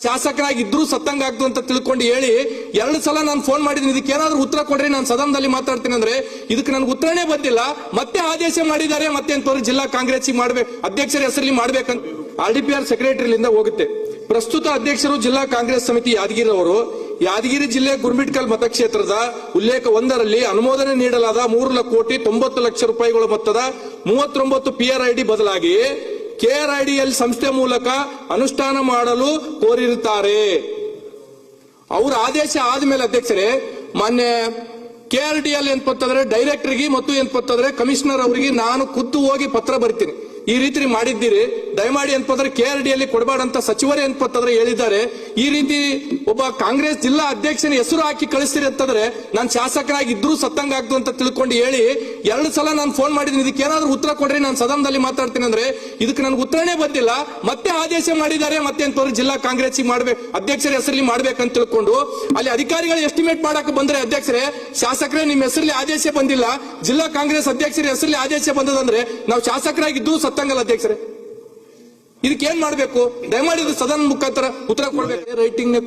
ಶಾಸಕರಾಗಿದ್ರು ಸತ್ತಂಗ ಆಗ್ತು ಅಂತ ತಿಳ್ಕೊಂಡು ಹೇಳಿ 2 ಸಲ ನಾನು ಫೋನ್ ಮಾಡಿದ್ದೀನಿ. ಇದಕ್ಕೆ ಏನಾದ್ರೂ ಉತ್ತರ ಕೊಡ್ರಿ, ನಾನು ಸದನದಲ್ಲಿ ಮಾತಾಡ್ತೀನಿ ಅಂದ್ರೆ ಇದಕ್ಕೆ ನನಗೆ ಉತ್ತರನೇ ಬಂದಿಲ್ಲ. ಮತ್ತೆ ಆದೇಶ ಮಾಡಿದ್ದಾರೆ. ಮತ್ತೆ ಅಂತವ್ರು ಜಿಲ್ಲಾ ಕಾಂಗ್ರೆಸ್ ಮಾಡ್ಬೇಕು, ಅಧ್ಯಕ್ಷರ ಹೆಸರಲ್ಲಿ ಮಾಡ್ಬೇಕಂತ RDPR ಸೆಕ್ರೆಟರಿಲಿಂದ ಹೋಗುತ್ತೆ. ಪ್ರಸ್ತುತ ಅಧ್ಯಕ್ಷರು ಜಿಲ್ಲಾ ಕಾಂಗ್ರೆಸ್ ಸಮಿತಿ ಯಾದಗಿರಿ ಅವರು ಯಾದಗಿರಿ ಜಿಲ್ಲೆ ಗುರ್ಮಿಟ್ಕಲ್ ಮತಕ್ಷೇತ್ರದ ಉಲ್ಲೇಖ 1ರಲ್ಲಿ ಅನುಮೋದನೆ ನೀಡಲಾದ 3,90,90,00,000 ರೂಪಾಯಿಗಳ ಮೊತ್ತದ 39 PRID ಬದಲಾಗಿ KRIDL ಸಂಸ್ಥೆ ಮೂಲಕ ಅನುಷ್ಠಾನ ಮಾಡಲು ಕೋರಿರುತ್ತಾರೆ. ಅವರ ಆದೇಶ ಆದ್ಮೇಲೆ ಅಧ್ಯಕ್ಷರೇ ಮಾನ್ಯ KRDL ಏನ್ಪತ್ತಂದ್ರೆ ಡೈರೆಕ್ಟರ್ಗೆ ಮತ್ತು ಏನ್ಪತ್ತಂದ್ರೆ ಕಮಿಷನರ್ ಅವರಿಗೆ ನಾನು ಖುದ್ದು ಹೋಗಿ ಪತ್ರ ಬರಿತೀನಿ. ಈ ರೀತಿ ಮಾಡಿದ್ದೀರಿ, ದಯಮಾಡಿ ಅಂತಂದ್ರೆ KRDL ಕೊಡಬಾರ್ದಂತ ಸಚಿವರೇ ಅಂತಂದ್ರೆ ಹೇಳಿದ್ದಾರೆ. ಈ ರೀತಿ ಒಬ್ಬ ಕಾಂಗ್ರೆಸ್ ಜಿಲ್ಲಾ ಅಧ್ಯಕ್ಷನ ಹೆಸರು ಹಾಕಿ ಕಳಿಸ್ತೀರಿ ಅಂತಂದ್ರೆ ನಾನು ಶಾಸಕರಾಗಿದ್ರು ಸತ್ತಂಗ ಆಗ್ತು ಅಂತ ತಿಳ್ಕೊಂಡು ಹೇಳಿ 2 ಸಲ ನಾನು ಫೋನ್ ಮಾಡಿದ್ದೀನಿ. ಇದಕ್ಕೆ ಏನಾದ್ರೂ ಉತ್ತರ ಕೊಡ್ರಿ, ನಾನು ಸದನದಲ್ಲಿ ಮಾತಾಡ್ತೀನಿ ಅಂದ್ರೆ ಇದಕ್ಕೆ ನನಗೆ ಉತ್ತರನೇ ಬಂದಿಲ್ಲ. ಮತ್ತೆ ಆದೇಶ ಮಾಡಿದ್ದಾರೆ. ಮತ್ತೆ ಅಂತವ್ರು ಜಿಲ್ಲಾ ಕಾಂಗ್ರೆಸ್ ಮಾಡ್ಬೇಕು, ಅಧ್ಯಕ್ಷರ ಹೆಸರಲ್ಲಿ ಮಾಡ್ಬೇಕಂತ ತಿಳ್ಕೊಂಡು ಅಲ್ಲಿ ಅಧಿಕಾರಿಗಳು ಎಸ್ಟಿಮೇಟ್ ಮಾಡಕ್ಕೆ ಬಂದ್ರೆ ಅಧ್ಯಕ್ಷರೇ ಶಾಸಕರೇ ನಿಮ್ಮ ಹೆಸರಲ್ಲಿ ಆದೇಶ ಬಂದಿಲ್ಲ, ಜಿಲ್ಲಾ ಕಾಂಗ್ರೆಸ್ ಅಧ್ಯಕ್ಷರ ಹೆಸರಲ್ಲಿ ಆದೇಶ ಬಂದದಂದ್ರೆ ನಾವು ಶಾಸಕರಾಗಿದ್ದು ಸತ್ತಂಗಲ್ಲ ಅಧ್ಯಕ್ಷರೇ. ಇದಕ್ಕೆ ಏನ್ ಮಾಡ್ಬೇಕು? ದಯಮಾಡಿ ಸದನ ಮುಖಾಂತರ ಉತ್ತರ ಕೊಡ್ಬೇಕು. ರೈಟಿಂಗ್